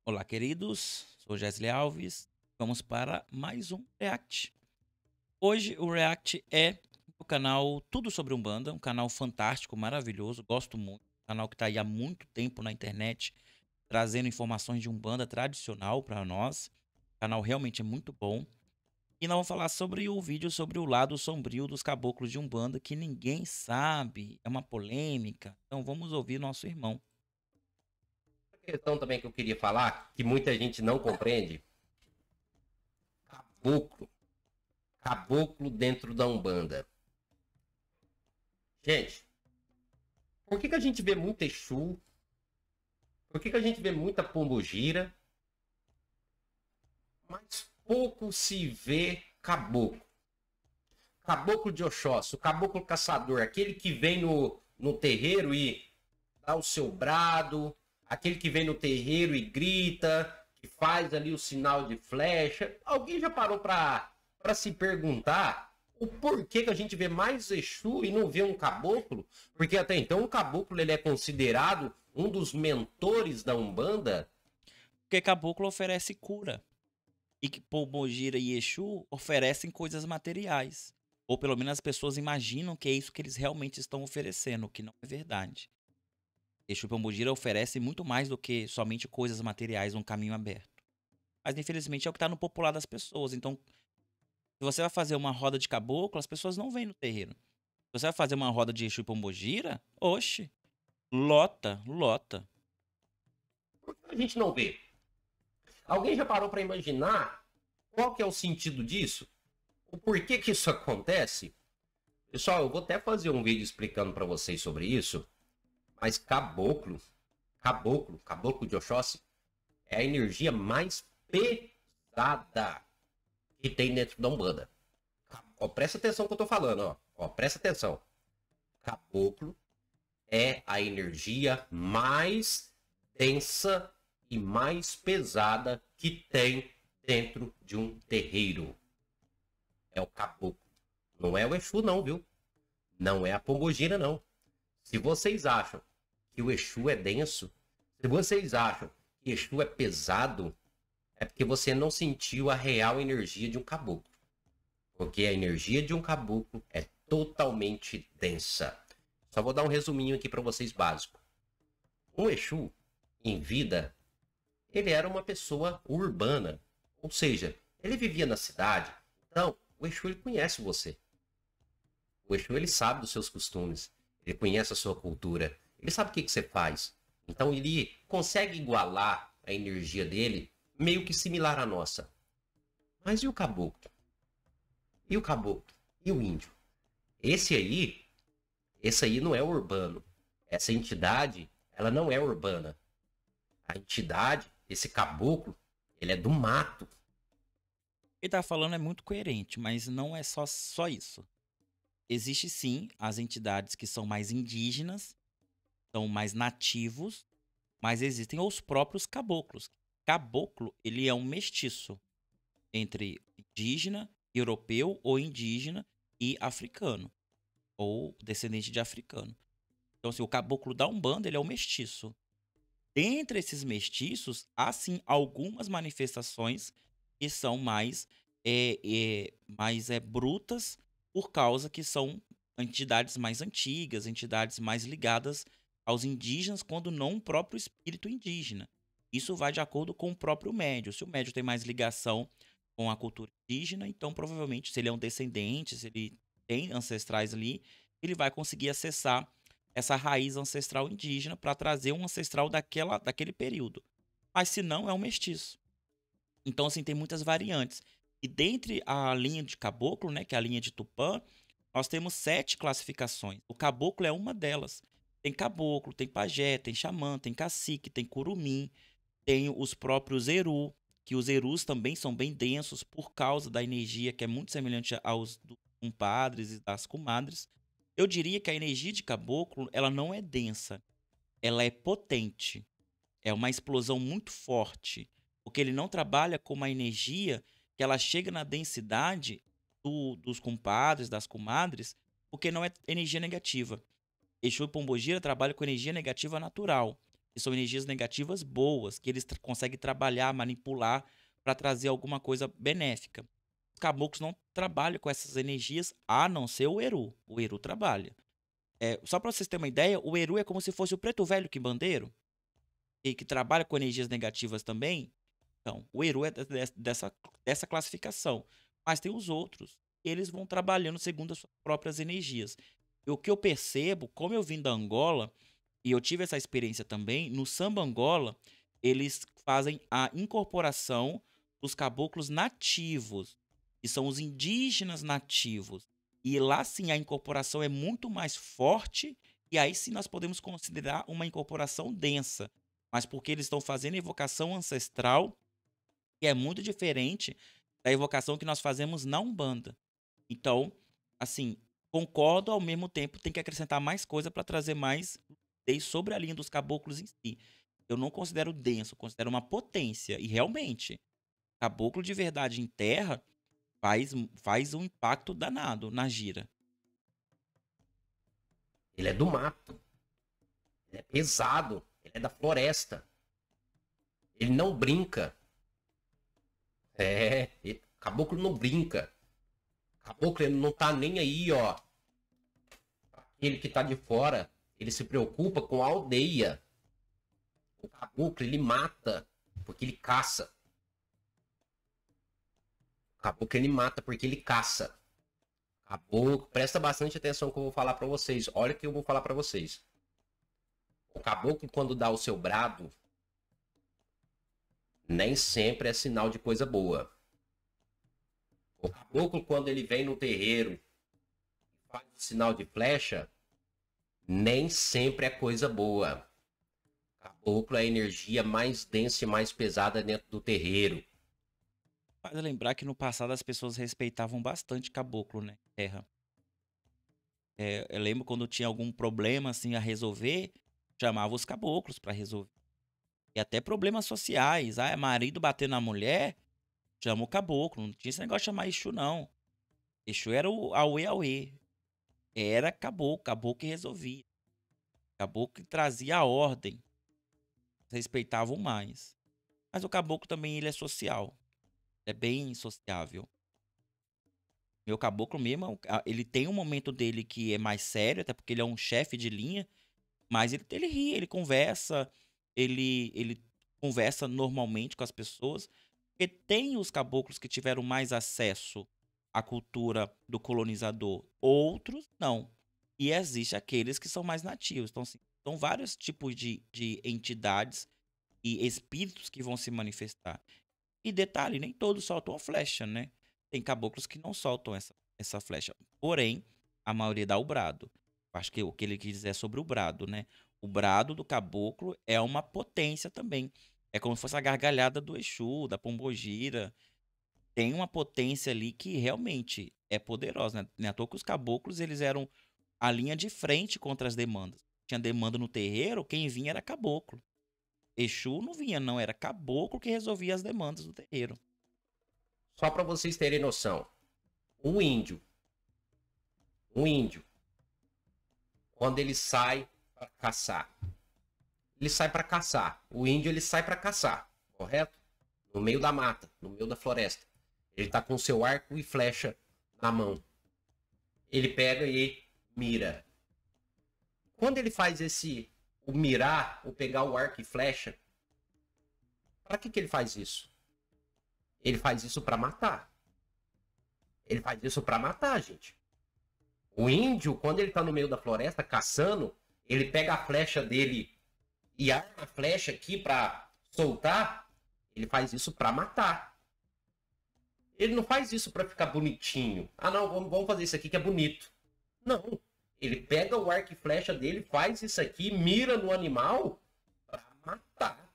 Olá, queridos. Sou Jesle Alves. Vamos para mais um React. Hoje o React é o canal Tudo sobre Umbanda, um canal fantástico, maravilhoso, gosto muito. Um canal que está aí há muito tempo na internet, trazendo informações de Umbanda tradicional para nós. O canal realmente é muito bom. E nós vamos falar sobre o vídeo sobre o lado sombrio dos caboclos de Umbanda, que ninguém sabe, é uma polêmica. Então vamos ouvir nosso irmão. Questão também que eu queria falar, que muita gente não compreende, caboclo, caboclo dentro da Umbanda. Gente, por que a gente vê muito Exu? Por que a gente vê muita pombogira, mas pouco se vê caboclo? Caboclo de Oxóssi, o caboclo caçador, aquele que vem no terreiro e dá o seu brado, aquele que vem no terreiro e grita, que faz ali o sinal de flecha. Alguém já parou para se perguntar o porquê que a gente vê mais Exu e não vê um caboclo? Porque até então o caboclo ele é considerado um dos mentores da Umbanda. Porque caboclo oferece cura. E que Pombogira e Exu oferecem coisas materiais. Ou pelo menos as pessoas imaginam que é isso que eles realmente estão oferecendo, o que não é verdade. Exu e Pombogira oferecem muito mais do que somente coisas materiais, um caminho aberto. Mas infelizmente é o que está no popular das pessoas. Então, se você vai fazer uma roda de caboclo, as pessoas não vêm no terreiro. Se você vai fazer uma roda de Exu e Pombogira, oxe, lota, lota. A gente não vê. Alguém já parou para imaginar qual que é o sentido disso? O porquê que isso acontece? Pessoal, eu vou até fazer um vídeo explicando para vocês sobre isso. Mas caboclo de Oxóssi é a energia mais pesada que tem dentro da Umbanda. Ó, presta atenção no que eu tô falando, ó. Presta atenção. Caboclo é a energia mais densa e mais pesada que tem dentro de um terreiro. É o caboclo. Não é o Exu não, viu? Não é a pombogira não. Se vocês acham que o Exu é denso, se vocês acham que Exu é pesado, é porque você não sentiu a real energia de um caboclo. Porque a energia de um caboclo é totalmente densa. Só vou dar um resuminho aqui para vocês básico. Um Exu, em vida, ele era uma pessoa urbana. Ou seja, ele vivia na cidade. Então, o Exu ele conhece você. O Exu ele sabe dos seus costumes. Ele conhece a sua cultura. Ele sabe o que você faz. Então ele consegue igualar a energia dele, meio que similar à nossa. Mas e o caboclo? E o caboclo? E o índio? Esse aí não é urbano. Essa entidade, ela não é urbana. A entidade, esse caboclo, ele é do mato. O que ele tá falando é muito coerente, mas não é só isso. Existe sim as entidades que são mais indígenas, são mais nativos, mas existem os próprios caboclos. Caboclo, ele é um mestiço entre indígena, europeu ou indígena e africano, ou descendente de africano. Então, assim, o caboclo da Umbanda, ele é um mestiço. Dentre esses mestiços, há sim algumas manifestações que são mais brutas, por causa que são entidades mais antigas, entidades mais ligadas aos indígenas, quando não o próprio espírito indígena. Isso vai de acordo com o próprio médio. Se o médio tem mais ligação com a cultura indígena, então provavelmente, se ele é um descendente, se ele tem ancestrais ali, ele vai conseguir acessar essa raiz ancestral indígena para trazer um ancestral daquele período. Mas se não, é um mestiço. Então, assim, tem muitas variantes. E dentre a linha de caboclo, né, que é a linha de Tupã, nós temos 7 classificações. O caboclo é uma delas. Tem caboclo, tem pajé, tem xamã, tem cacique, tem curumim, tem os próprios eru, que os erus também são bem densos por causa da energia que é muito semelhante aos dos compadres e das comadres. Eu diria que a energia de caboclo, ela não é densa, ela é potente. É uma explosão muito forte, porque ele não trabalha com uma energia que ela chega na densidade dos compadres, das comadres, porque não é energia negativa. Exu e Pombogira trabalham com energia negativa natural. que são energias negativas boas, que eles conseguem trabalhar, manipular para trazer alguma coisa benéfica. Os caboclos não trabalham com essas energias, a não ser o Eru. O Eru trabalha. Só para vocês terem uma ideia, o Eru é como se fosse o preto velho quimbandeiro, e que trabalha com energias negativas também. Então, o Eru é dessa classificação. Mas tem os outros. Eles vão trabalhando segundo as suas próprias energias. E o que eu percebo, como eu vim da Angola, e eu tive essa experiência também, no Samba Angola, eles fazem a incorporação dos caboclos nativos, que são os indígenas nativos. E lá sim a incorporação é muito mais forte, e aí sim nós podemos considerar uma incorporação densa. Mas porque eles estão fazendo evocação ancestral, que é muito diferente da evocação que nós fazemos na Umbanda. Então, assim, concordo, ao mesmo tempo tem que acrescentar mais coisa para trazer mais lucidez sobre a linha dos caboclos em si. Eu não considero denso, eu considero uma potência. E realmente, caboclo de verdade em terra faz um impacto danado na gira. Ele é do mato. Ele é pesado. Ele é da floresta. Ele não brinca. Caboclo não brinca. Caboclo ele não tá nem aí, ó. Ele que tá de fora, ele se preocupa com a aldeia. O caboclo, ele mata porque ele caça. O caboclo, ele mata porque ele caça. Caboclo, presta bastante atenção que eu vou falar pra vocês. Olha o que eu vou falar pra vocês. O caboclo, quando dá o seu brado, nem sempre é sinal de coisa boa. O caboclo, quando ele vem no terreiro e faz o sinal de flecha, nem sempre é coisa boa. Caboclo é a energia mais densa e mais pesada dentro do terreiro. Faz lembrar que no passado as pessoas respeitavam bastante caboclo, né? Terra. Eu lembro quando tinha algum problema assim a resolver, chamava os caboclos para resolver. E até problemas sociais. Ah, é marido batendo na mulher, chama o caboclo. Não tinha esse negócio de chamar Exu, não. Exu era o Auê Auê. Era caboclo, caboclo que resolvia. Caboclo que trazia a ordem. Respeitavam mais. Mas o caboclo também ele é social. É bem sociável. Meu caboclo mesmo, ele tem um momento dele que é mais sério, até porque ele é um chefe de linha. Mas ele ri, ele conversa, ele conversa normalmente com as pessoas. Porque tem os caboclos que tiveram mais acesso à cultura do colonizador, outros não. E existe aqueles que são mais nativos. Então, assim, são vários tipos de entidades e espíritos que vão se manifestar. E detalhe, nem todos soltam a flecha, né? Tem caboclos que não soltam essa flecha. Porém, a maioria dá o brado. Acho que o que ele quis dizer é sobre o brado, né? O brado do caboclo é uma potência também. É como se fosse a gargalhada do Exu, da Pombogira. Tem uma potência ali que realmente é poderosa, né? Não é à toa que os caboclos, eles eram a linha de frente contra as demandas. Tinha demanda no terreiro, quem vinha era caboclo. Exu não vinha, não. Era caboclo que resolvia as demandas do terreiro. Só para vocês terem noção. Um índio, quando ele sai para caçar, ele sai para caçar. O índio ele sai para caçar, correto? No meio da mata, no meio da floresta. Ele tá com seu arco e flecha na mão. Ele pega e mira. Quando ele faz o mirar, ou pegar o arco e flecha, para que ele faz isso? Ele faz isso para matar. Ele faz isso para matar, gente. O índio, quando ele tá no meio da floresta caçando, ele pega a flecha dele e arma a flecha aqui para soltar. Ele faz isso para matar. Ele não faz isso para ficar bonitinho. Ah, não, vamos fazer isso aqui que é bonito. Não. Ele pega o arco e flecha dele, faz isso aqui, mira no animal para matar.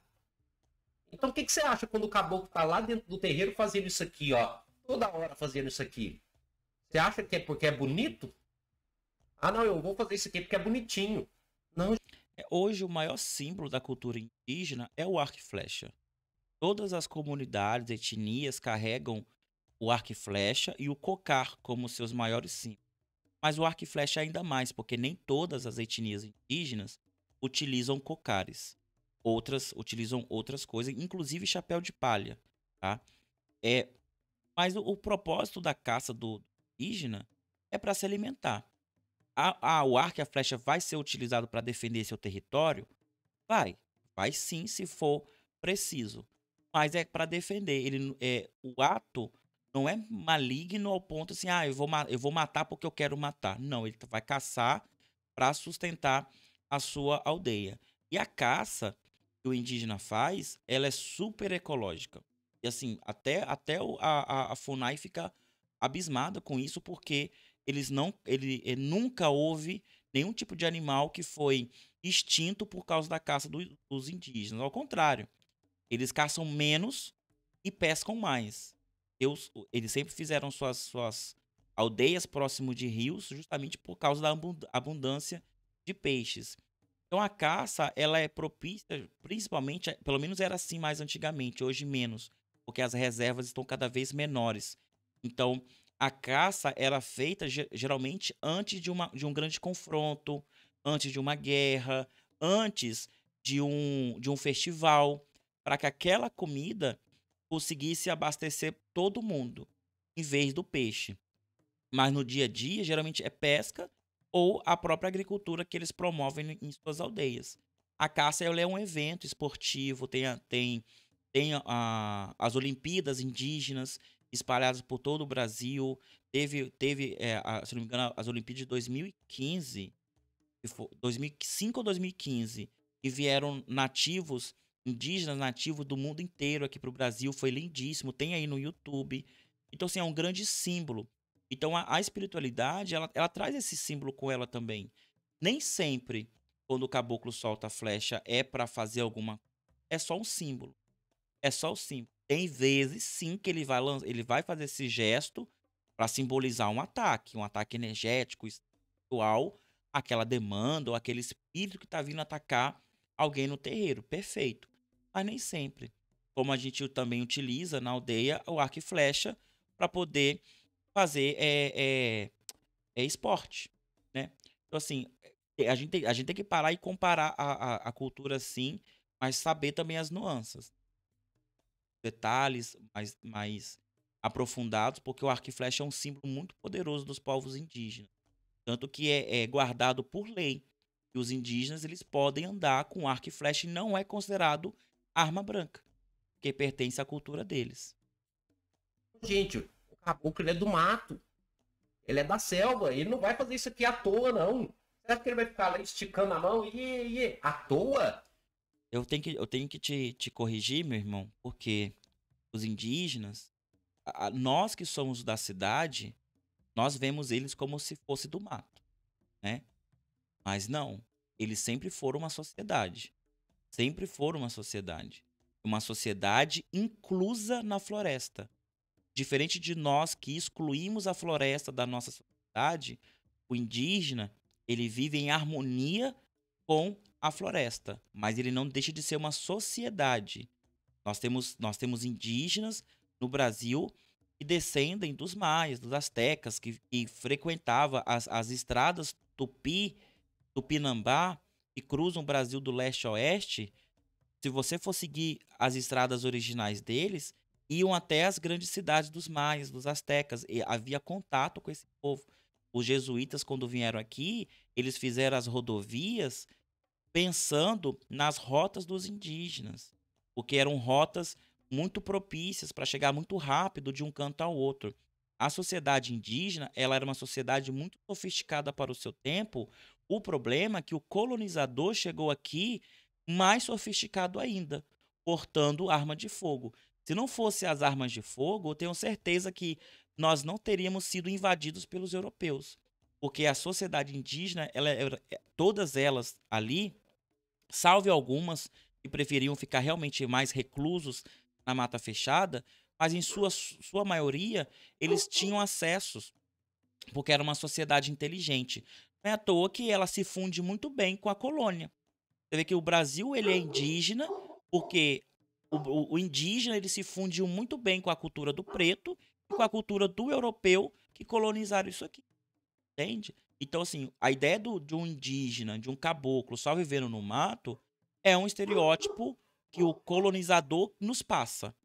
Então o que você acha quando o caboclo tá lá dentro do terreiro fazendo isso aqui, ó? Toda hora fazendo isso aqui. Você acha que é porque é bonito? Ah, não, eu vou fazer isso aqui porque é bonitinho. Não. Hoje, o maior símbolo da cultura indígena é o arco e flecha. Todas as comunidades, etnias carregam o arco e flecha e o cocar como seus maiores símbolos. Mas o arco e flecha ainda mais, porque nem todas as etnias indígenas utilizam cocares. utilizam outras coisas, inclusive chapéu de palha, tá? É, mas o propósito da caça do indígena é para se alimentar. O arco e a flecha vai ser utilizado para defender seu território? Vai. Vai sim, se for preciso. Mas é para defender. O ato não é maligno ao ponto assim, eu vou matar porque eu quero matar. Não, ele vai caçar para sustentar a sua aldeia. E a caça que o indígena faz, ela é super ecológica. E assim, até a FUNAI fica abismada com isso, porque nunca houve nenhum tipo de animal que foi extinto por causa da caça dos indígenas. Ao contrário, eles caçam menos e pescam mais. Eles sempre fizeram suas aldeias próximo de rios, justamente por causa da abundância de peixes. Então a caça, ela é propícia, principalmente, pelo menos era assim mais antigamente, hoje menos, porque as reservas estão cada vez menores. Então a caça era feita geralmente antes de um grande confronto, antes de uma guerra, antes de um festival, para que aquela comida conseguisse abastecer todo mundo, em vez do peixe. Mas no dia a dia, geralmente é pesca ou a própria agricultura que eles promovem em suas aldeias. A caça ela é um evento esportivo, as Olimpíadas indígenas espalhadas por todo o Brasil. Se não me engano, as Olimpíadas de 2015, 2005 ou 2015, e vieram indígenas nativos do mundo inteiro aqui para o Brasil. Foi lindíssimo, tem aí no YouTube. Então, assim, é um grande símbolo. Então, a espiritualidade, ela traz esse símbolo com ela também. Nem sempre, quando o caboclo solta a flecha, é para fazer alguma. É só um símbolo. É só o símbolo. Tem vezes, sim, que ele vai fazer esse gesto para simbolizar um ataque energético, espiritual, aquela demanda ou aquele espírito que está vindo atacar alguém no terreiro. Perfeito. Mas nem sempre. Como a gente também utiliza na aldeia o arco e flecha para poder fazer esporte, né? Então, assim, a gente tem que parar e comparar a cultura, sim, mas saber também as nuances, detalhes mais aprofundados, porque o arco e flecha é um símbolo muito poderoso dos povos indígenas. Tanto que é guardado por lei. E os indígenas eles podem andar com arco e flecha e não é considerado arma branca, porque pertence à cultura deles. Gente, o caboclo ele é do mato. Ele é da selva. Ele não vai fazer isso aqui à toa, não. Será que ele vai ficar lá esticando a mão? À toa? Eu tenho que te corrigir, meu irmão, porque os indígenas, nós que somos da cidade, nós vemos eles como se fosse do mato, né? Mas não, eles sempre foram uma sociedade. Sempre foram uma sociedade. Uma sociedade inclusa na floresta. Diferente de nós que excluímos a floresta da nossa sociedade, o indígena, ele vive em harmonia com a floresta, mas ele não deixa de ser uma sociedade. Nós temos indígenas no Brasil que descendem dos maias, dos astecas, que frequentavam as estradas Tupinambá, que cruzam o Brasil do leste a oeste. Se você for seguir as estradas originais deles, iam até as grandes cidades dos maias, dos astecas, e havia contato com esse povo. Os jesuítas, quando vieram aqui, eles fizeram as rodovias pensando nas rotas dos indígenas, porque eram rotas muito propícias para chegar muito rápido de um canto ao outro. A sociedade indígena, ela era uma sociedade muito sofisticada para o seu tempo. O problema é que o colonizador chegou aqui mais sofisticado ainda, portando arma de fogo. Se não fosse as armas de fogo, eu tenho certeza que nós não teríamos sido invadidos pelos europeus, porque a sociedade indígena, todas elas ali, salve algumas que preferiam ficar realmente mais reclusos na mata fechada, mas em sua maioria eles tinham acessos, porque era uma sociedade inteligente. Não é à toa que ela se funde muito bem com a colônia. Você vê que o Brasil ele é indígena, porque o indígena ele se fundiu muito bem com a cultura do preto e com a cultura do europeu que colonizaram isso aqui. Entende? Então, assim, a ideia de um indígena, de um caboclo só vivendo no mato, É um estereótipo que o colonizador nos passa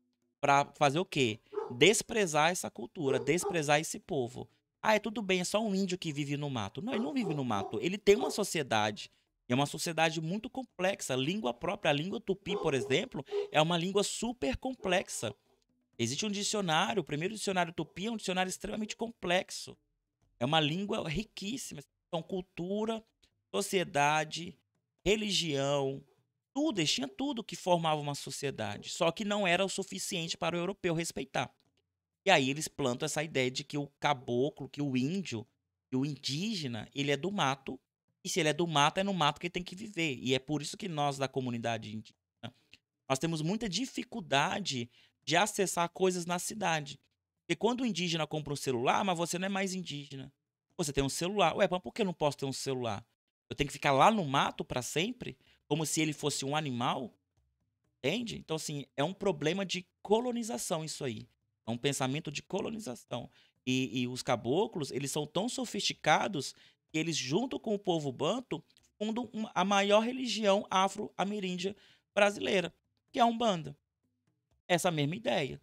para fazer o quê? Desprezar essa cultura, desprezar esse povo. Ah, é tudo bem, é só um índio que vive no mato. Não, ele não vive no mato, ele tem uma sociedade. É uma sociedade muito complexa. A língua própria, a língua tupi, por exemplo, é uma língua super complexa. Existe um dicionário, o primeiro dicionário tupi é um dicionário extremamente complexo. É uma língua riquíssima. Então, cultura, sociedade, religião, tudo, eles tinham tudo que formava uma sociedade. Só que não era o suficiente para o europeu respeitar. E aí eles plantam essa ideia de que o caboclo, que o índio, que o indígena, ele é do mato. E se ele é do mato, é no mato que ele tem que viver. E é por isso que nós, da comunidade indígena, nós temos muita dificuldade de acessar coisas na cidade. Porque quando o indígena compra um celular, mas você não é mais indígena. Você tem um celular. Ué, mas por que eu não posso ter um celular? Eu tenho que ficar lá no mato para sempre? Como se ele fosse um animal? Entende? Então, assim, é um problema de colonização isso aí. É um pensamento de colonização. E os caboclos, eles são tão sofisticados que eles, junto com o povo banto, fundam a maior religião afro-ameríndia brasileira, que é a Umbanda. Essa mesma ideia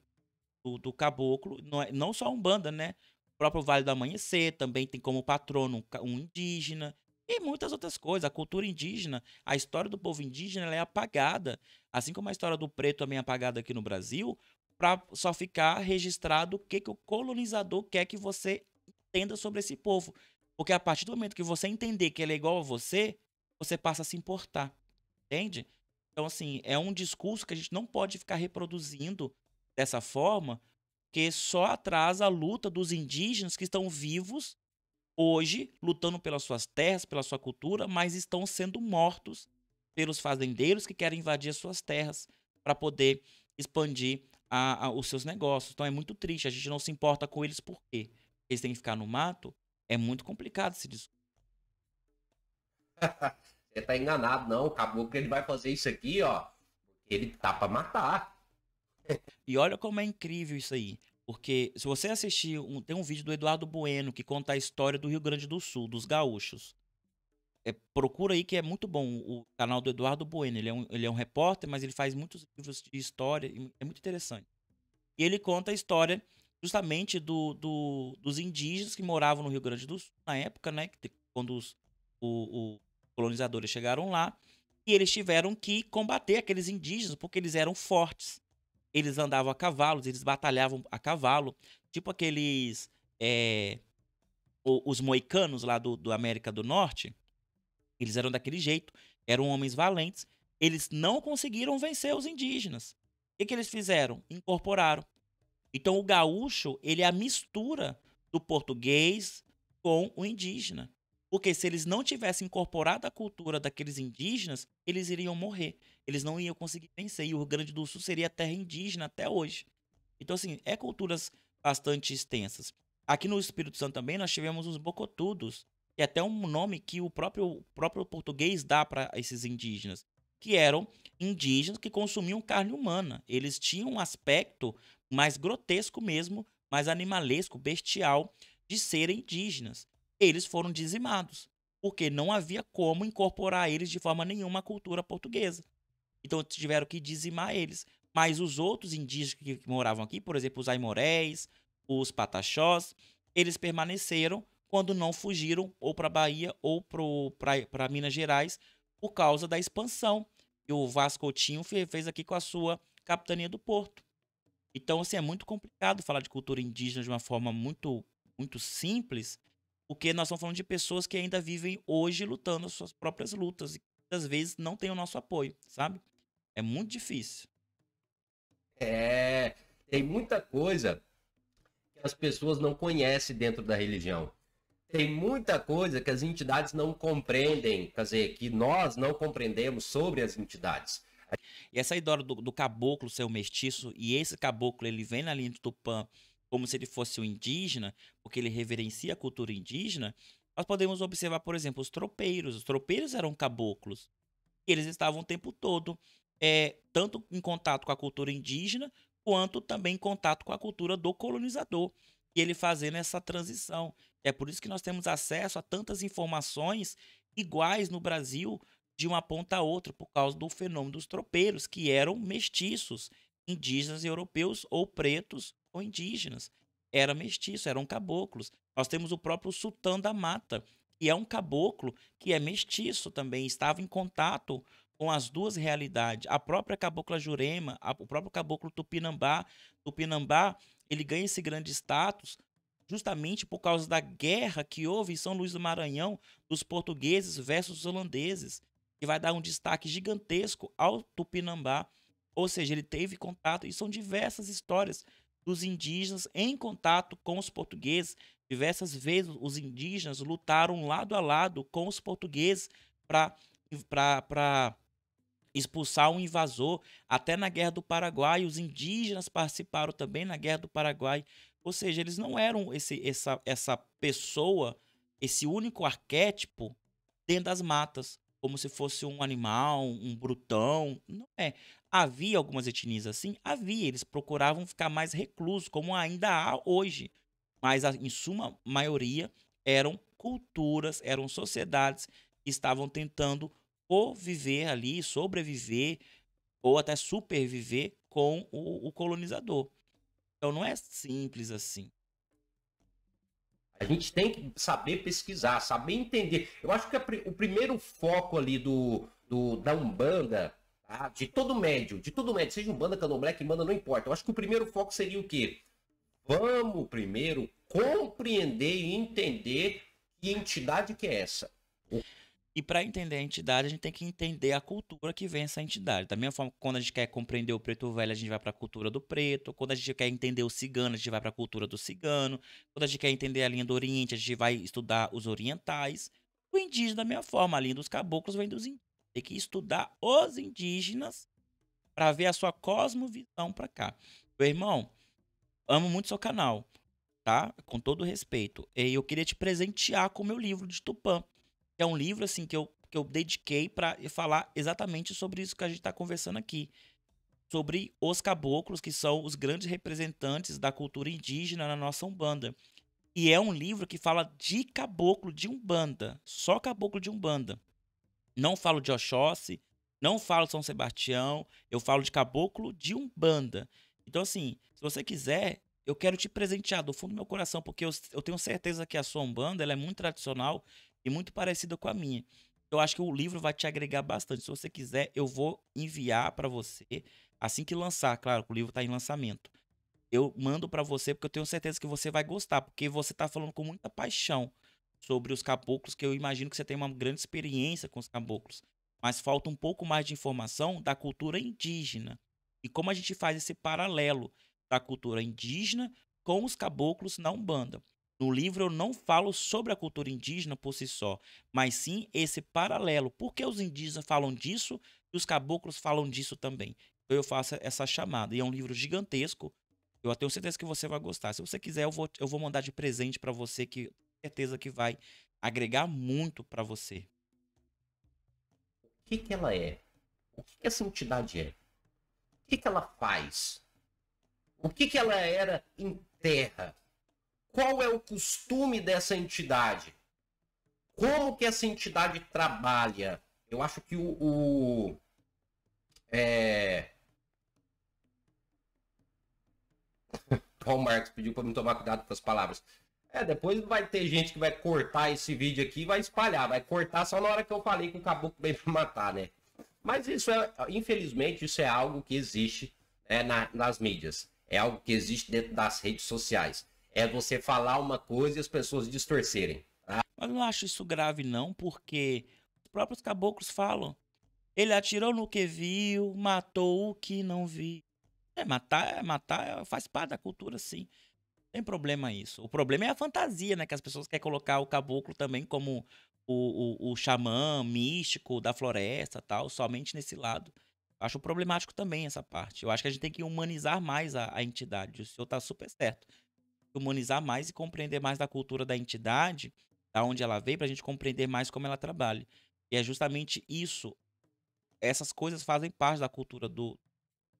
do caboclo, não só a Umbanda, né? O próprio Vale do Amanhecer também tem como patrono um indígena e muitas outras coisas. A cultura indígena, a história do povo indígena, ela é apagada, assim como a história do preto também é apagada aqui no Brasil, para só ficar registrado o que, que o colonizador quer que você entenda sobre esse povo. Porque a partir do momento que você entender que ele é igual a você, você passa a se importar. Entende? Então, assim, é um discurso que a gente não pode ficar reproduzindo dessa forma, que só atrasa a luta dos indígenas que estão vivos hoje, lutando pelas suas terras, pela sua cultura, mas estão sendo mortos pelos fazendeiros que querem invadir as suas terras para poder expandir os seus negócios. Então é muito triste, a gente não se importa com eles por quê? Eles têm que ficar no mato. É muito complicado esse discurso. Você tá enganado, não. O caboclo ele vai fazer isso aqui, ó. Ele tá pra matar. E olha como é incrível isso aí. Porque se você assistir, tem um vídeo do Eduardo Bueno que conta a história do Rio Grande do Sul, dos gaúchos. Procura aí que é muito bom o canal do Eduardo Bueno. Ele é um repórter, mas ele faz muitos livros de história e é muito interessante. E ele conta a história justamente dos indígenas que moravam no Rio Grande do Sul na época, né? Quando os colonizadores chegaram lá. E eles tiveram que combater aqueles indígenas porque eles eram fortes. Eles andavam a cavalo, eles batalhavam a cavalo. Tipo aqueles. Os moicanos lá do América do Norte. Eles eram daquele jeito. Eram homens valentes. Eles não conseguiram vencer os indígenas. O que eles fizeram? Incorporaram. Então o gaúcho, ele é a mistura do português com o indígena. Porque se eles não tivessem incorporado a cultura daqueles indígenas, eles iriam morrer. Eles não iam conseguir vencer. E o Rio Grande do Sul seria terra indígena até hoje. Então, assim, é culturas bastante extensas. Aqui no Espírito Santo também nós tivemos os bocotudos, que é até um nome que o próprio português dá para esses indígenas, que eram indígenas que consumiam carne humana. Eles tinham um aspecto mais grotesco mesmo, mais animalesco, bestial, de serem indígenas. Eles foram dizimados, porque não havia como incorporar eles de forma nenhuma à cultura portuguesa. Então tiveram que dizimar eles. Mas os outros indígenas que moravam aqui, por exemplo, os aimorés, os pataxós, eles permaneceram quando não fugiram ou para a Bahia ou para Minas Gerais por causa da expansão que o Vasco Coutinho fez aqui com a sua capitania do Porto. Então, assim, é muito complicado falar de cultura indígena de uma forma muito, muito simples, porque nós estamos falando de pessoas que ainda vivem hoje lutando as suas próprias lutas e muitas vezes não têm o nosso apoio, sabe? É muito difícil. É, tem muita coisa que as pessoas não conhecem dentro da religião. Tem muita coisa que as entidades não compreendem, quer dizer, que nós não compreendemos sobre as entidades. E essa ideia do caboclo ser o mestiço, e esse caboclo ele vem na linha do Tupã como se ele fosse um indígena, porque ele reverencia a cultura indígena, nós podemos observar, por exemplo, os tropeiros. Os tropeiros eram caboclos. E eles estavam o tempo todo, tanto em contato com a cultura indígena, quanto também em contato com a cultura do colonizador. E ele fazendo essa transição. É por isso que nós temos acesso a tantas informações iguais no Brasil, de uma ponta a outra por causa do fenômeno dos tropeiros, que eram mestiços, indígenas europeus ou pretos ou indígenas. Era mestiço, eram caboclos. Nós temos o próprio Sultão da Mata, que é um caboclo que é mestiço também, estava em contato com as duas realidades. A própria cabocla Jurema, o próprio caboclo Tupinambá. Tupinambá, ele ganha esse grande status justamente por causa da guerra que houve em São Luís do Maranhão dos portugueses versus os holandeses, que vai dar um destaque gigantesco ao Tupinambá. Ou seja, ele teve contato, e são diversas histórias dos indígenas em contato com os portugueses. Diversas vezes os indígenas lutaram lado a lado com os portugueses para expulsar um invasor. Até na Guerra do Paraguai, os indígenas participaram também na Guerra do Paraguai. Ou seja, eles não eram essa pessoa, esse único arquétipo dentro das matas, como se fosse um animal, um brutão. Não é. Havia algumas etnias assim? Havia. Eles procuravam ficar mais reclusos, como ainda há hoje. Mas, em suma maioria, eram culturas, eram sociedades que estavam tentando ou viver ali, sobreviver, ou até superviver com o colonizador. Então não é simples assim. A gente tem que saber pesquisar, saber entender. Eu acho que o primeiro foco ali da Umbanda, tá? De todo médio, seja Umbanda, Candomblé, Quimbanda, não importa. Eu acho que o primeiro foco seria o quê? Vamos primeiro compreender e entender que entidade que é essa. E para entender a entidade, a gente tem que entender a cultura que vem essa entidade. Da mesma forma que quando a gente quer compreender o preto velho, a gente vai para a cultura do preto. Quando a gente quer entender o cigano, a gente vai para a cultura do cigano. Quando a gente quer entender a linha do Oriente, a gente vai estudar os orientais. O indígena, da mesma forma, a linha dos caboclos vem dos indígenas. Tem que estudar os indígenas para ver a sua cosmovisão para cá. Meu irmão, amo muito seu canal, tá? Com todo respeito. E eu queria te presentear com o meu livro de Tupã. É um livro assim que eu dediquei para falar exatamente sobre isso que a gente está conversando aqui. Sobre os caboclos, que são os grandes representantes da cultura indígena na nossa Umbanda. E é um livro que fala de caboclo de Umbanda. Só caboclo de Umbanda. Não falo de Oxóssi, não falo de São Sebastião, eu falo de caboclo de Umbanda. Então, assim, se você quiser, eu quero te presentear do fundo do meu coração, porque eu tenho certeza que a sua Umbanda ela é muito tradicional e muito parecida com a minha. Eu acho que o livro vai te agregar bastante. Se você quiser, eu vou enviar para você assim que lançar. Claro, que o livro está em lançamento. Eu mando para você porque eu tenho certeza que você vai gostar, porque você está falando com muita paixão sobre os caboclos, que eu imagino que você tem uma grande experiência com os caboclos. Mas falta um pouco mais de informação da cultura indígena. E como a gente faz esse paralelo da cultura indígena com os caboclos na Umbanda. No livro eu não falo sobre a cultura indígena por si só, mas sim esse paralelo. Por que os indígenas falam disso e os caboclos falam disso também? Então eu faço essa chamada. E é um livro gigantesco. Eu tenho certeza que você vai gostar. Se você quiser, eu vou mandar de presente para você, que certeza que vai agregar muito para você. O que ela é? O que essa entidade é? O que ela faz? O que ela era em terra? Qual é o costume dessa entidade? Como que essa entidade trabalha? Eu acho que o Marcos pediu para me tomar cuidado com as palavras. Depois vai ter gente que vai cortar esse vídeo aqui e vai espalhar. Vai cortar só na hora que eu falei que o caboclo veio para matar, né? Mas isso infelizmente, isso é algo que existe nas mídias. É algo que existe dentro das redes sociais. É você falar uma coisa e as pessoas distorcerem. Tá? Mas eu não acho isso grave não, porque os próprios caboclos falam. Ele atirou no que viu, matou o que não viu. Matar faz parte da cultura, sim. Não tem problema isso. O problema é a fantasia, né? Que as pessoas querem colocar o caboclo também como o xamã místico da floresta, tal, somente nesse lado. Eu acho problemático também essa parte. Eu acho que a gente tem que humanizar mais a entidade. O senhor tá super certo. Humanizar mais e compreender mais da cultura da entidade, da onde ela veio, pra gente compreender mais como ela trabalha. E é justamente isso. Essas coisas fazem parte da cultura do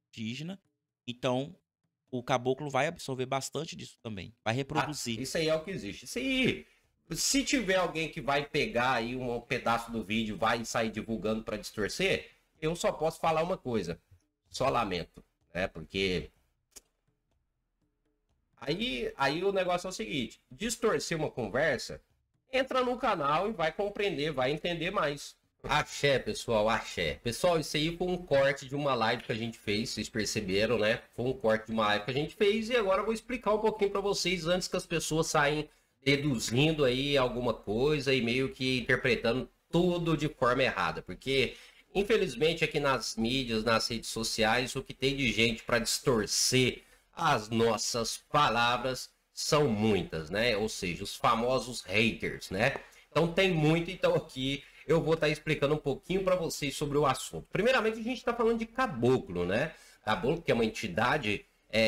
indígena. Então, o caboclo vai absorver bastante disso também. Vai reproduzir. Isso aí é o que existe. Isso aí Se tiver alguém que vai pegar aí um pedaço do vídeo, vai sair divulgando para distorcer, eu só posso falar uma coisa. Só lamento, né? Porque aí o negócio é o seguinte, distorcer uma conversa, entra no canal e vai compreender, vai entender mais. Axé, pessoal, axé. Pessoal, isso aí foi um corte de uma live que a gente fez, vocês perceberam, né? Foi um corte de uma live que a gente fez e agora eu vou explicar um pouquinho para vocês antes que as pessoas saem deduzindo aí alguma coisa e meio que interpretando tudo de forma errada. Porque, infelizmente, aqui nas mídias, nas redes sociais, o que tem de gente para distorcer as nossas palavras são muitas, né? Ou seja, os famosos haters, né? Então tem muito, então aqui eu vou estar explicando um pouquinho para vocês sobre o assunto. Primeiramente, a gente está falando de caboclo, né? Caboclo, que é uma entidade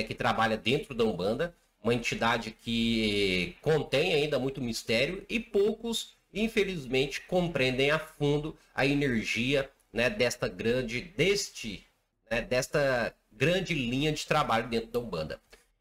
que trabalha dentro da Umbanda, uma entidade que contém ainda muito mistério e poucos, infelizmente, compreendem a fundo a energia, né, desta grande linha de trabalho dentro da Umbanda.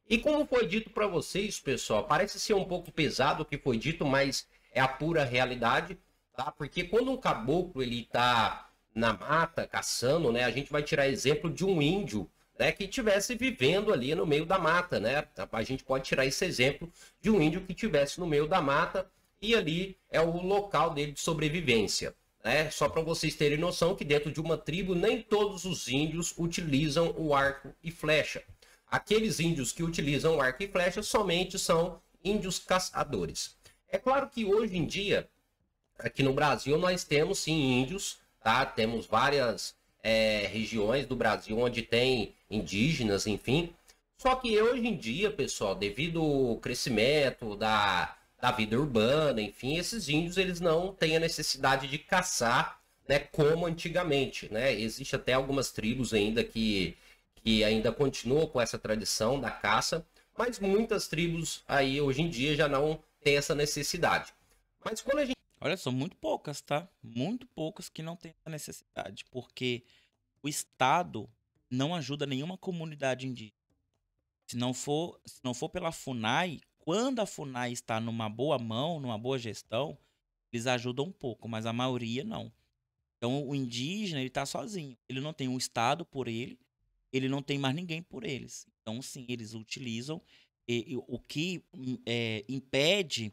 E como foi dito para vocês, pessoal, parece ser um pouco pesado o que foi dito, mas é a pura realidade. Tá? Porque quando um caboclo ele tá na mata caçando, né, a gente vai tirar exemplo de um índio, né, que estivesse vivendo ali no meio da mata, né? A gente pode tirar esse exemplo de um índio que estivesse no meio da mata e ali é o local dele de sobrevivência, né? Só para vocês terem noção que dentro de uma tribo nem todos os índios utilizam o arco e flecha. Aqueles índios que utilizam o arco e flecha somente são índios caçadores. É claro que hoje em dia aqui no Brasil nós temos sim índios, tá? Temos várias regiões do Brasil onde tem indígenas, enfim. Só que hoje em dia, pessoal, devido ao crescimento da vida urbana, enfim, esses índios eles não têm a necessidade de caçar, né, como antigamente, né? Existe até algumas tribos ainda que ainda continuam com essa tradição da caça, mas muitas tribos aí hoje em dia já não têm essa necessidade. Mas quando a gente... Olha, são muito poucas, tá? Muito poucas que não têm essa necessidade, porque o Estado não ajuda nenhuma comunidade indígena. Se não for pela FUNAI, quando a FUNAI está numa boa mão, numa boa gestão, eles ajudam um pouco, mas a maioria não. Então o indígena, ele está sozinho. Ele não tem um Estado por ele não tem mais ninguém por eles. Então, sim, eles utilizam o que impede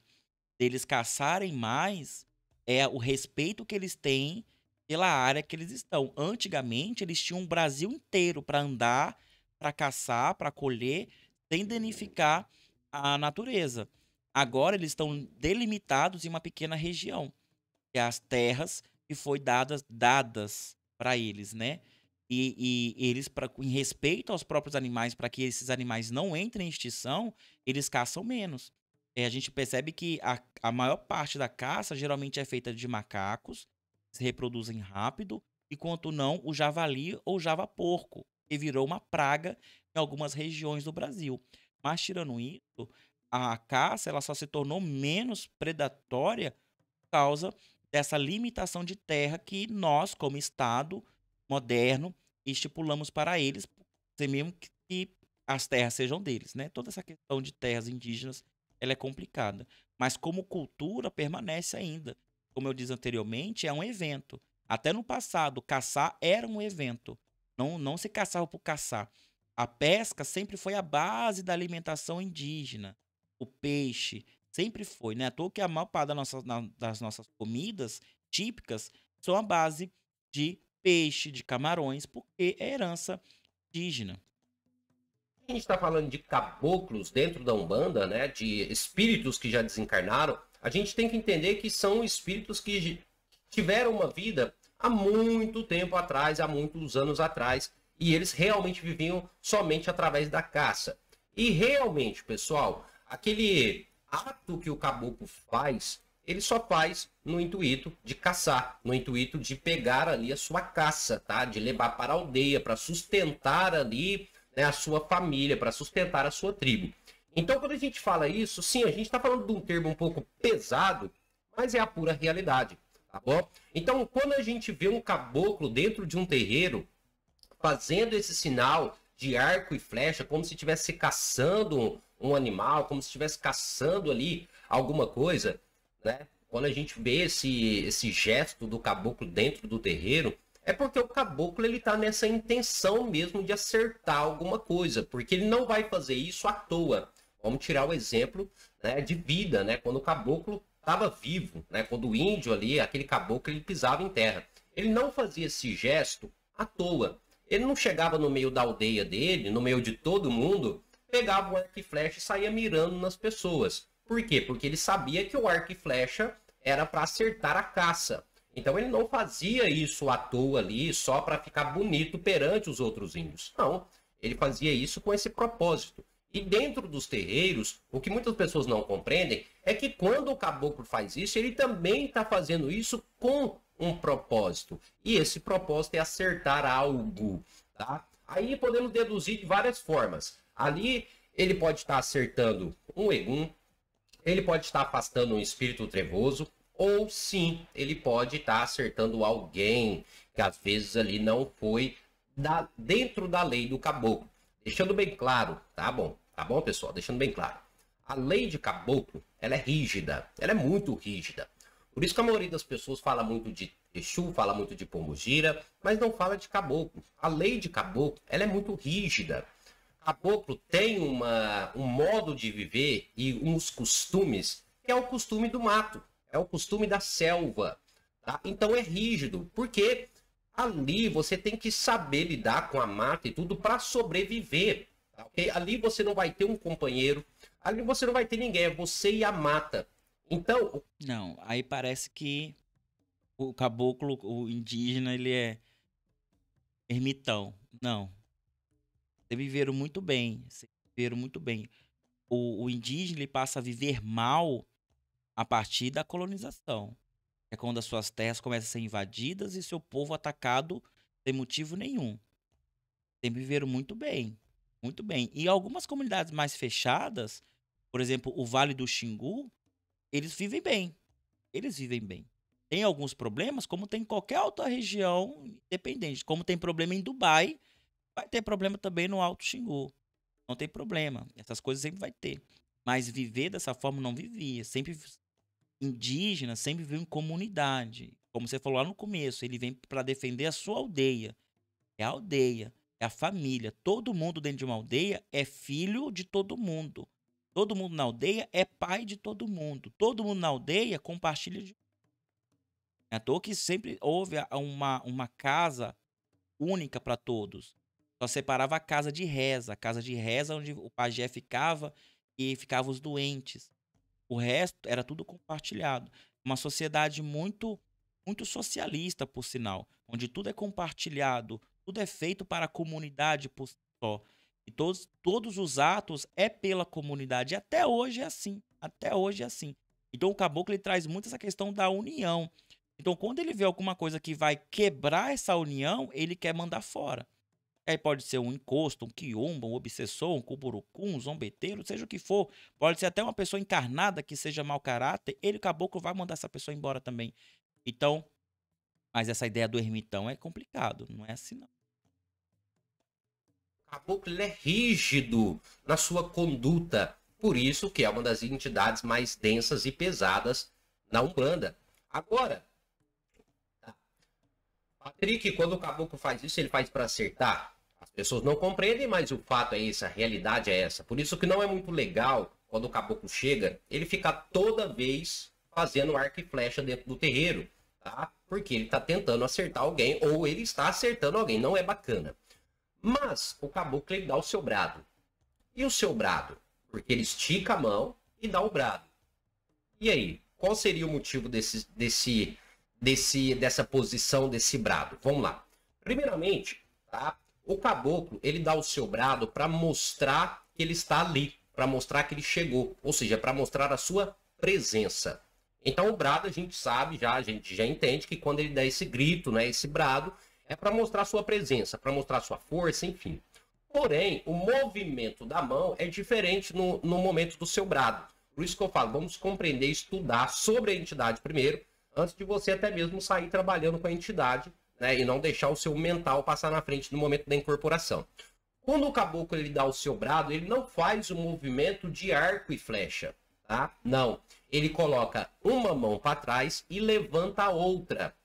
deles caçarem mais é o respeito que eles têm pela área que eles estão. Antigamente, eles tinham um Brasil inteiro para andar, para caçar, para colher, sem danificar a natureza. Agora, eles estão delimitados em uma pequena região, que é as terras que foi dadas para eles, né? E eles, em respeito aos próprios animais, para que esses animais não entrem em extinção, eles caçam menos. A gente percebe que a maior parte da caça geralmente é feita de macacos, se reproduzem rápido, enquanto não o javali ou java-porco, que virou uma praga em algumas regiões do Brasil. Mas tirando isso, a caça ela só se tornou menos predatória por causa dessa limitação de terra que nós, como Estado moderno, estipulamos para eles, sem mesmo que as terras sejam deles, né? Toda essa questão de terras indígenas ela é complicada. Mas como cultura permanece ainda. Como eu disse anteriormente, é um evento. Até no passado, caçar era um evento. Não se caçava por caçar. A pesca sempre foi a base da alimentação indígena. O peixe sempre foi, né? À toa que a maior parte das nossas comidas típicas são a base de peixe, de camarões, porque é herança indígena. A gente está falando de caboclos dentro da Umbanda, né, de espíritos que já desencarnaram, a gente tem que entender que são espíritos que tiveram uma vida há muito tempo atrás, há muitos anos atrás, e eles realmente viviam somente através da caça. E realmente, pessoal, aquele ato que o caboclo faz, ele só faz no intuito de caçar, no intuito de pegar ali a sua caça, tá? De levar para a aldeia, para sustentar ali, né, a sua família, para sustentar a sua tribo. Então, quando a gente fala isso, sim, a gente está falando de um termo um pouco pesado, mas é a pura realidade, tá bom? Então, quando a gente vê um caboclo dentro de um terreiro, fazendo esse sinal de arco e flecha, como se estivesse caçando um animal, como se estivesse caçando ali alguma coisa, né? Quando a gente vê esse gesto do caboclo dentro do terreiro, é porque o caboclo ele tá nessa intenção mesmo de acertar alguma coisa, porque ele não vai fazer isso à toa. Vamos tirar o exemplo, né, de vida, né? Quando o caboclo estava vivo, né? Quando o índio ali, aquele caboclo, ele pisava em terra. Ele não fazia esse gesto à toa. Ele não chegava no meio da aldeia dele, no meio de todo mundo, pegava o arco e flecha e saía mirando nas pessoas. Por quê? Porque ele sabia que o arco e flecha era para acertar a caça. Então ele não fazia isso à toa ali, só para ficar bonito perante os outros índios. Não, ele fazia isso com esse propósito. E dentro dos terreiros, o que muitas pessoas não compreendem é que quando o caboclo faz isso, ele também está fazendo isso com um propósito. E esse propósito é acertar algo, tá? Aí podemos deduzir de várias formas. Ali ele pode estar acertando um egum, ele pode estar afastando um espírito trevoso, ou sim, ele pode estar acertando alguém que às vezes ali não foi dentro da lei do caboclo. Deixando bem claro, tá bom? Tá bom, pessoal? Deixando bem claro. A lei de caboclo, ela é rígida, ela é muito rígida. Por isso que a maioria das pessoas fala muito de Exu, fala muito de Pombogira, mas não fala de caboclo. A lei de caboclo, ela é muito rígida. Caboclo tem um modo de viver e uns costumes, que é o costume do mato, é o costume da selva. Tá? Então é rígido, porque ali você tem que saber lidar com a mata e tudo para sobreviver. Tá? Okay? Ali você não vai ter um companheiro, ali você não vai ter ninguém, é você e a mata. Então. Não, aí parece que o caboclo, o indígena, ele é ermitão. Não. Vocês viveram muito bem. Vocês viveram muito bem. O indígena ele passa a viver mal a partir da colonização. É quando as suas terras começam a ser invadidas e seu povo atacado sem motivo nenhum. Sempre viveram muito bem. Muito bem. E algumas comunidades mais fechadas, por exemplo, o Vale do Xingu, eles vivem bem. Eles vivem bem. Tem alguns problemas, como tem em qualquer outra região independente. Como tem problema em Dubai, vai ter problema também no Alto Xingu. Não tem problema. Essas coisas sempre vai ter. Mas viver dessa forma não vivia. Sempre indígena, sempre vive em comunidade. Como você falou lá no começo, ele vem para defender a sua aldeia. É a aldeia, é a família. Todo mundo dentro de uma aldeia é filho de todo mundo. Todo mundo na aldeia é pai de todo mundo. Todo mundo na aldeia compartilha de. É à toa que sempre houve uma casa única para todos. Só separava a casa de reza. A casa de reza onde o pajé ficava e ficavam os doentes. O resto era tudo compartilhado. Uma sociedade muito, muito socialista, por sinal. Onde tudo é compartilhado. Tudo é feito para a comunidade por si só. E todos os atos é pela comunidade. E até hoje é assim. Até hoje é assim. Então o caboclo ele traz muito essa questão da união. Então quando ele vê alguma coisa que vai quebrar essa união, ele quer mandar fora. Aí pode ser um encosto, um quiumba, um obsessor, um cuburucum, um zombeteiro, seja o que for. Pode ser até uma pessoa encarnada que seja mau caráter. Ele, caboclo, vai mandar essa pessoa embora também. Então, mas essa ideia do ermitão é complicado. Não é assim, não. O caboclo ele é rígido na sua conduta. Por isso que é uma das entidades mais densas e pesadas na Umbanda. Agora, Patrick, quando o caboclo faz isso, ele faz para acertar. As pessoas não compreendem, mas o fato é esse, a realidade é essa. Por isso que não é muito legal, quando o caboclo chega, ele ficar toda vez fazendo arco e flecha dentro do terreiro, tá? Porque ele está tentando acertar alguém, ou ele está acertando alguém, não é bacana. Mas o caboclo, ele dá o seu brado. E o seu brado? Porque ele estica a mão e dá o brado. E aí, qual seria o motivo dessa posição, desse brado? Vamos lá. Primeiramente, tá? O caboclo, ele dá o seu brado para mostrar que ele está ali, para mostrar que ele chegou, ou seja, para mostrar a sua presença. Então o brado a gente sabe, a gente já entende que quando ele dá esse grito, né, esse brado, é para mostrar sua presença, para mostrar sua força, enfim. Porém, o movimento da mão é diferente no momento do seu brado. Por isso que eu falo, vamos compreender, estudar sobre a entidade primeiro, antes de você até mesmo sair trabalhando com a entidade, né, e não deixar o seu mental passar na frente no momento da incorporação. Quando o caboclo ele dá o seu brado, ele não faz o movimento de arco e flecha. tá? Não. Ele coloca uma mão para trás e levanta a outra.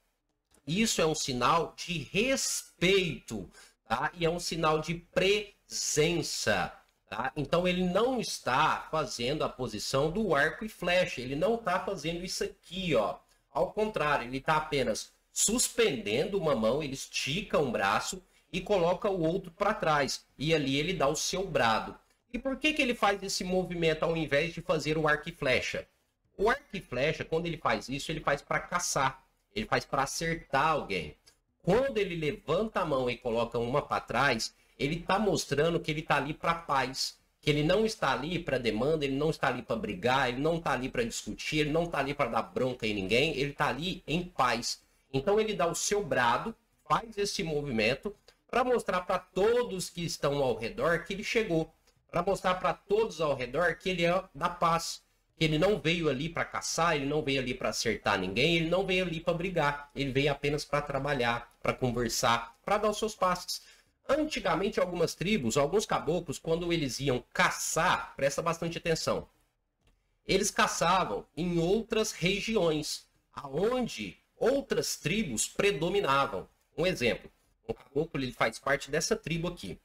Isso é um sinal de respeito, tá? E é um sinal de presença, tá? Então ele não está fazendo a posição do arco e flecha, ele não está fazendo isso aqui, ó. Ao contrário, ele está apenas suspendendo uma mão, ele estica um braço e coloca o outro para trás. E ali ele dá o seu brado. E por que ele faz esse movimento ao invés de fazer o arco e flecha? O arco e flecha, quando ele faz isso, ele faz para caçar. Ele faz para acertar alguém. Quando ele levanta a mão e coloca uma para trás, ele está mostrando que ele está ali para paz. Que ele não está ali para demanda, ele não está ali para brigar, ele não está ali para discutir, ele não está ali para dar bronca em ninguém, ele está ali em paz. Então ele dá o seu brado, faz esse movimento para mostrar para todos que estão ao redor que ele chegou. Para mostrar para todos ao redor que ele é da paz. Ele não veio ali para caçar, ele não veio ali para acertar ninguém, ele não veio ali para brigar. Ele veio apenas para trabalhar, para conversar, para dar os seus passos. Antigamente, algumas tribos, alguns caboclos, quando eles iam caçar, presta bastante atenção, eles caçavam em outras regiões, aonde outras tribos predominavam. Um exemplo, um caboclo ele faz parte dessa tribo aqui.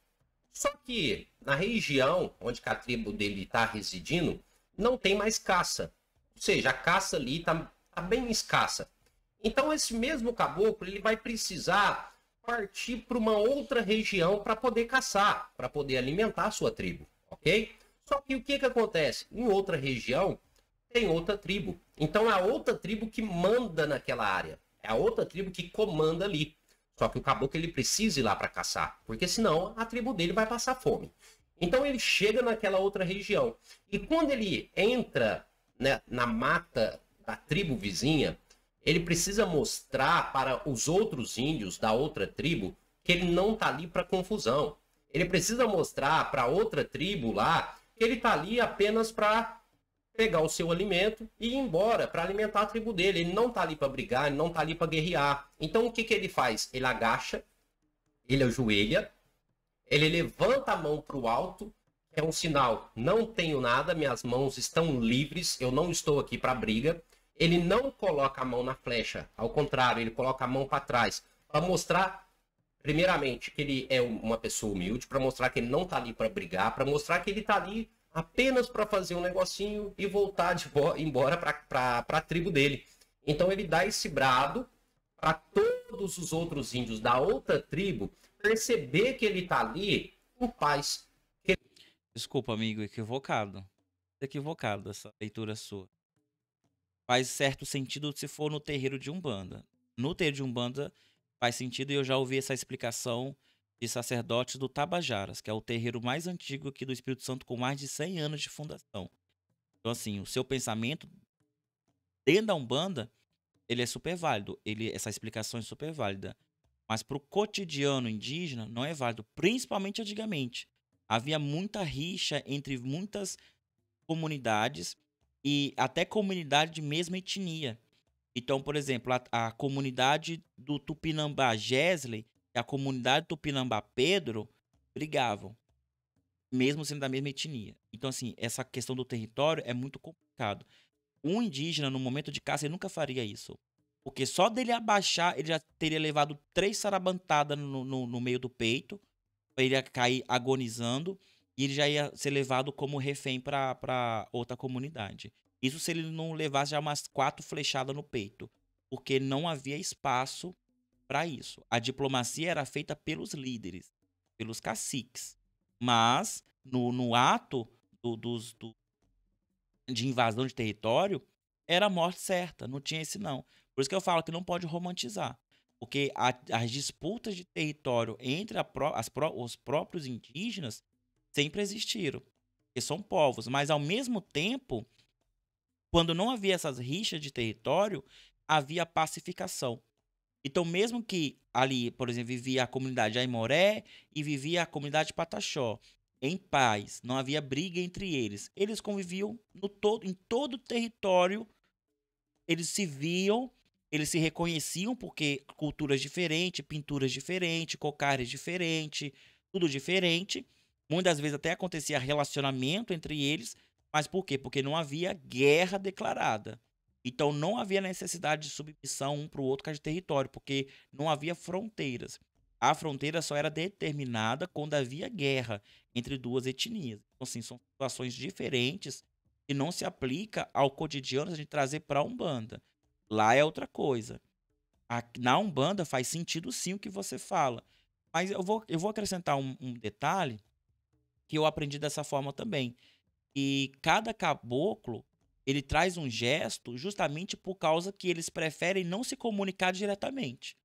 Só que na região onde a tribo dele está residindo, não tem mais caça. Ou seja, a caça ali está bem escassa. Então esse mesmo caboclo ele vai precisar partir para uma outra região para poder caçar, para poder alimentar a sua tribo, ok? Só que o que acontece? Em outra região tem outra tribo. Então é a outra tribo que manda naquela área. É a outra tribo que comanda ali. Só que o caboclo ele precisa ir lá para caçar, porque senão a tribo dele vai passar fome. Então ele chega naquela outra região. E quando ele entra, né, na mata da tribo vizinha, ele precisa mostrar para os outros índios da outra tribo que ele não está ali para confusão. Ele precisa mostrar para outra tribo lá que ele está ali apenas para pegar o seu alimento e ir embora, para alimentar a tribo dele. Ele não está ali para brigar, ele não está ali para guerrear. Então o que ele faz? Ele agacha, ele ajoelha, ele levanta a mão para o alto, que é um sinal, não tenho nada, minhas mãos estão livres, eu não estou aqui para briga. Ele não coloca a mão na flecha, ao contrário, ele coloca a mão para trás, para mostrar, primeiramente, que ele é uma pessoa humilde, para mostrar que ele não está ali para brigar, para mostrar que ele está ali apenas para fazer um negocinho e voltar embora para a tribo dele. Então ele dá esse brado para todos os outros índios da outra tribo perceber que ele está ali em paz. Desculpa, amigo, equivocado. Equivocado essa leitura sua. Faz certo sentido se for no terreiro de Umbanda. No terreiro de Umbanda faz sentido e eu já ouvi essa explicação de sacerdotes do Tabajaras, que é o terreiro mais antigo aqui do Espírito Santo com mais de 100 anos de fundação. Então assim, o seu pensamento dentro da Umbanda, ele é super válido, essa explicação é super válida. Mas para o cotidiano indígena não é válido, principalmente antigamente. Havia muita rixa entre muitas comunidades e até comunidade de mesma etnia. Então, por exemplo, a comunidade do Tupinambá Gesley e a comunidade do Tupinambá Pedro brigavam, mesmo sendo da mesma etnia. Então, assim, essa questão do território é muito complicado. Um indígena, no momento de caça, ele nunca faria isso. Porque só dele abaixar, ele já teria levado 3 sarabantadas no meio do peito. Ele ia cair agonizando. E ele já ia ser levado como refém para outra comunidade. Isso se ele não levasse já umas 4 flechadas no peito. Porque não havia espaço para isso. A diplomacia era feita pelos líderes, pelos caciques. Mas, no ato de invasão de território, era a morte certa. Não tinha esse não. Por isso que eu falo que não pode romantizar. Porque as disputas de território entre os próprios indígenas sempre existiram. Porque são povos. Mas, ao mesmo tempo, quando não havia essas rixas de território, havia pacificação. Então, mesmo que ali, por exemplo, vivia a comunidade Aimoré e vivia a comunidade Pataxó, em paz, não havia briga entre eles. Eles conviviam em todo o território, eles se viam, eles se reconheciam porque culturas diferentes, pinturas diferentes, cocares diferentes, tudo diferente. Muitas vezes até acontecia relacionamento entre eles, Mas por quê? Porque não havia guerra declarada. Então não havia necessidade de submissão um para o outro, por causa de território, porque não havia fronteiras. A fronteira só era determinada quando havia guerra entre duas etnias. Então, assim, são situações diferentes que não se aplica ao cotidiano a gente trazer para a Umbanda. Lá é outra coisa. Na Umbanda faz sentido sim o que você fala. Mas eu vou acrescentar um detalhe que eu aprendi dessa forma também. E cada caboclo, ele traz um gesto justamente por causa que eles preferem não se comunicar diretamente.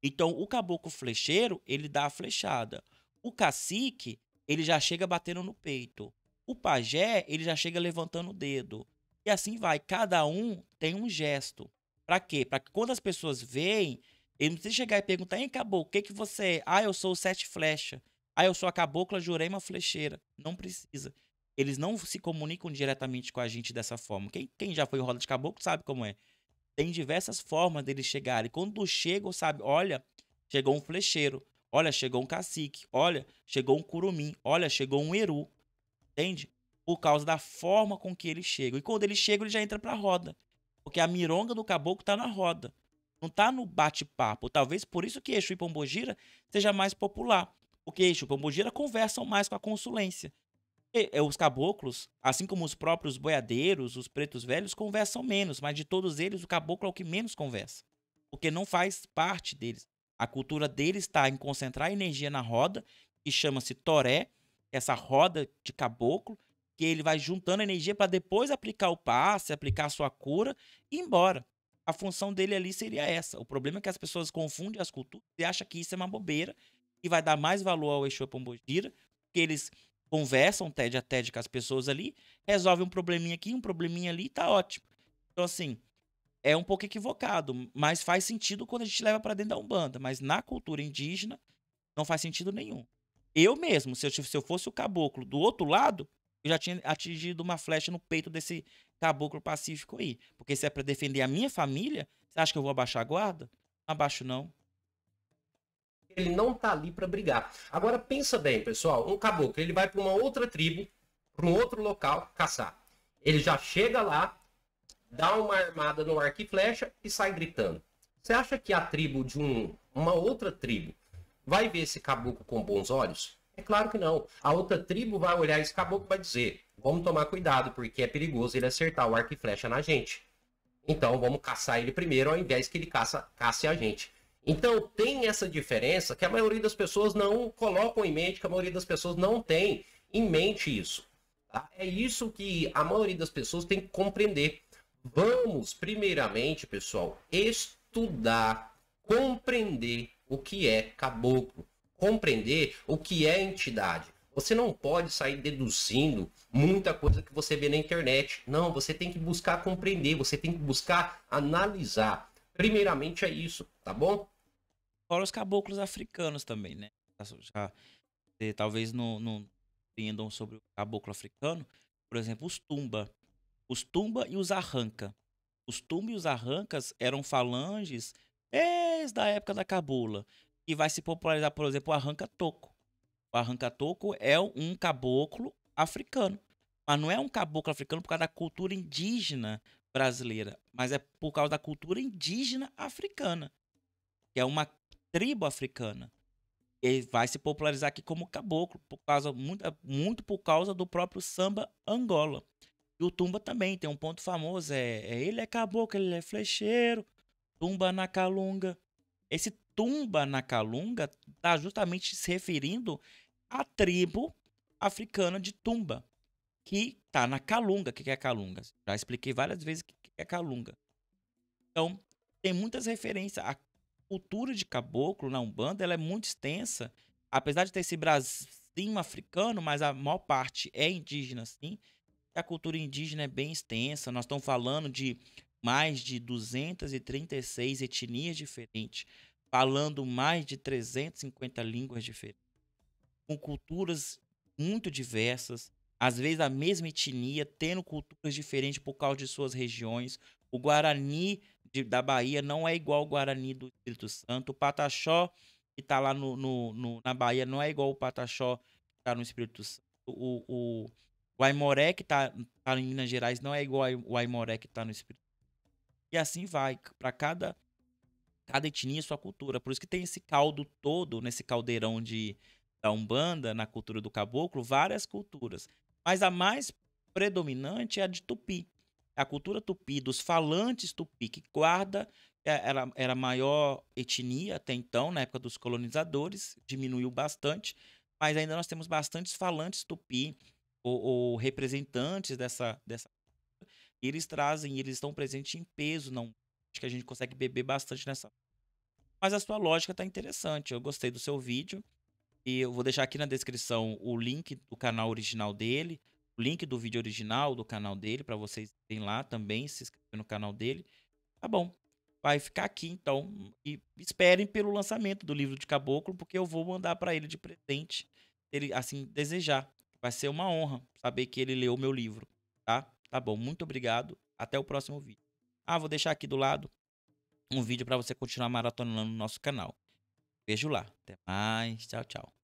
Então, o caboclo flecheiro, ele dá a flechada. O cacique, ele já chega batendo no peito. O pajé, ele já chega levantando o dedo. E assim vai. Cada um tem um gesto. Pra quê? Pra que quando as pessoas veem, ele não precisa chegar e perguntar: Ei, caboclo, o que que você é? Ah, eu sou o sete flecha. Ah, eu sou a cabocla Jurema Flecheira. Não precisa. Eles não se comunicam diretamente com a gente dessa forma. Quem já foi em roda de caboclo sabe como é. Tem diversas formas deles chegarem. Quando chegam, sabe? Olha, chegou um flecheiro. Olha, chegou um cacique. Olha, chegou um curumim. Olha, chegou um eru. Entende? Por causa da forma com que eles chegam. E quando eles chegam, ele já entra pra roda. Porque a mironga do caboclo tá na roda. Não tá no bate-papo. Talvez por isso que Exu e Pombogira seja mais popular. Porque Exu e Pombogira conversam mais com a consulência. Os caboclos, assim como os próprios boiadeiros, os pretos velhos, conversam menos, mas de todos eles, o caboclo é o que menos conversa. Porque não faz parte deles. A cultura deles está em concentrar energia na roda, que chama-se toré, essa roda de caboclo, que ele vai juntando energia para depois aplicar o passe, aplicar a sua cura e ir embora. A função dele ali seria essa. O problema é que as pessoas confundem as culturas e acham que isso é uma bobeira e vai dar mais valor ao Exu Pombogira, porque eles conversam TED a TED com as pessoas ali, resolve um probleminha aqui, um probleminha ali, tá ótimo. Então, assim, é um pouco equivocado, mas faz sentido quando a gente leva pra dentro da Umbanda. Mas na cultura indígena, não faz sentido nenhum. Eu mesmo, se eu fosse o caboclo do outro lado, eu já tinha atingido uma flecha no peito desse caboclo pacífico aí. Porque se é pra defender a minha família, você acha que eu vou abaixar a guarda? Não abaixo, não. Ele não tá ali para brigar. Agora pensa bem, pessoal, um caboclo, ele vai para uma outra tribo, para um outro local caçar. Ele já chega lá, dá uma armada no arco e flecha e sai gritando. Você acha que a tribo de uma outra tribo vai ver esse caboclo com bons olhos? É claro que não. A outra tribo vai olhar esse caboclo e vai dizer: vamos tomar cuidado, porque é perigoso ele acertar o arco e flecha na gente. Então vamos caçar ele primeiro, ao invés que ele casse a gente. Então tem essa diferença que a maioria das pessoas não colocam em mente, que a maioria das pessoas não tem em mente isso. Tá? É isso que a maioria das pessoas tem que compreender. Vamos, primeiramente, pessoal, estudar, compreender o que é caboclo, compreender o que é entidade. Você não pode sair deduzindo muita coisa que você vê na internet. Não, você tem que buscar compreender, você tem que buscar analisar. Primeiramente é isso, tá bom? Fora os caboclos africanos também, né? Já, talvez não entendam sobre o caboclo africano. Por exemplo, os Tumba. Os Tumba e os Arranca. Os Tumba e os Arrancas eram falanges desde a época da cabula. E vai se popularizar, por exemplo, o Arranca-Toco. O Arranca-Toco é um caboclo africano. Mas não é um caboclo africano por causa da cultura indígena brasileira, mas é por causa da cultura indígena africana, que é uma tribo africana. Ele vai se popularizar aqui como caboclo, muito por causa do próprio samba Angola. E o Tumba também tem um ponto famoso, ele é caboclo, ele é flecheiro, Tumba na Calunga. Esse Tumba na Calunga está justamente se referindo à tribo africana de Tumba, que está na Calunga. O que é Calunga? Já expliquei várias vezes o que é Calunga. Então, tem muitas referências. A cultura de caboclo na Umbanda ela é muito extensa. Apesar de ter esse bracinho africano, mas a maior parte é indígena, sim. A cultura indígena é bem extensa. Nós estamos falando de mais de 236 etnias diferentes, falando mais de 350 línguas diferentes, com culturas muito diversas, às vezes a mesma etnia, tendo culturas diferentes por causa de suas regiões. O Guarani da Bahia não é igual ao Guarani do Espírito Santo. O Pataxó, que está lá na Bahia, não é igual ao Pataxó que está no Espírito Santo. O O Aimoré que tá em Minas Gerais não é igual o Aimoré que tá no Espírito Santo. E assim vai, para cada etnia e sua cultura. Por isso que tem esse caldo todo, nesse caldeirão da Umbanda, na cultura do caboclo, várias culturas. Mas a mais predominante é a de Tupi. A cultura Tupi, dos falantes Tupi, que guarda, era a maior etnia até então, na época dos colonizadores, diminuiu bastante, mas ainda nós temos bastantes falantes Tupi, ou representantes dessa. E eles estão presentes em peso, não. Acho que a gente consegue beber bastante nessa. Mas a sua lógica tá interessante. Eu gostei do seu vídeo. E eu vou deixar aqui na descrição o link do canal original dele, o link do vídeo original do canal dele, para vocês irem lá também, se inscrever no canal dele. Tá bom. Vai ficar aqui então. E esperem pelo lançamento do livro de Caboclo, porque eu vou mandar para ele de presente, se ele assim desejar. Vai ser uma honra saber que ele leu o meu livro, tá? Tá bom. Muito obrigado. Até o próximo vídeo. Ah, vou deixar aqui do lado um vídeo para você continuar maratonando no nosso canal. Vejo lá. Até mais. Tchau, tchau.